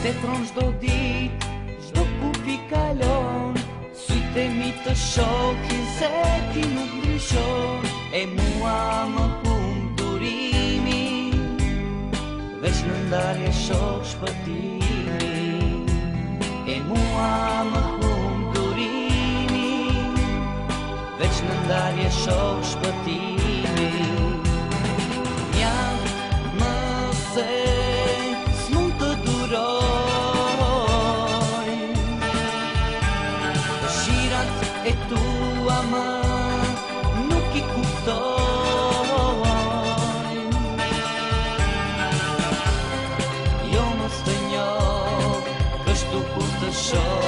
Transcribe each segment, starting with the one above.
Tetron çdo ditë, çdo kupi kalon, sytë mi të shohin se ti nuk ndryshon. E mua më humb durimi, veç në ndarje shoh shpëtimi. E mua më humb durimi, veç në ndarje shoh shpëtimi. Mjaft më se s'mund të duroj, dëshirat e tua më nuk i kuptoj. Jo mos të njoh, kështu kur të shoh.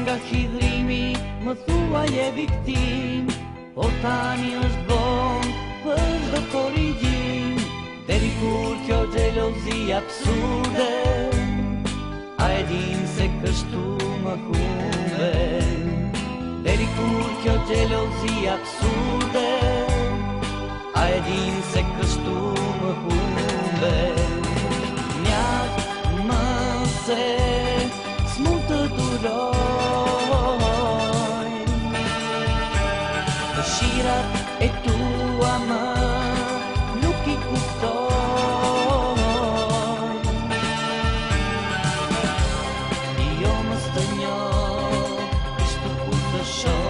Nga hidhrimi më thua je viktim, por tani është vonë për çdo korrigjim. Deri kur kjo xhelozi absurde, a e din se kështu më humbe. Deri kur kjo xhelozi absurde, a e din se kështu më humbe. Mjaft më se s'mund të duroj, dëshirat e tua më nuk i kuptoj. Jo mos të njoh, kështu kur të shoh.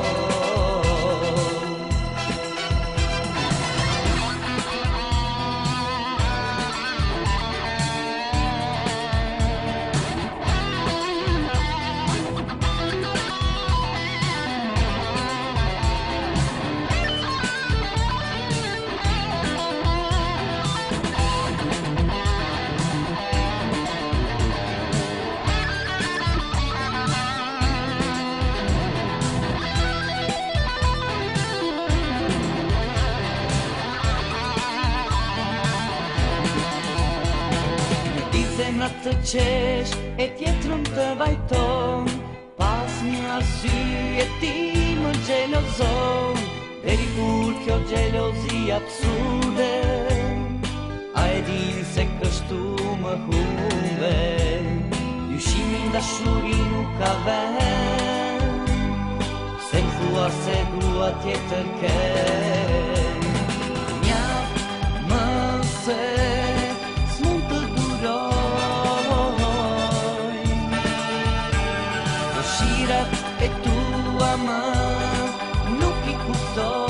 Zemra të qesh, e tjetrën të vajton, pas një arsye ti më xhelozon. Deri kur kjo xhelozi absurde, a e din se kështu më humbe. Dyshimin dashuri nuk ka vend, se më thua se dua tjetër ke. Mjaft më se s'mund të duroj, dëshirat e tua më nuk i kuptoj.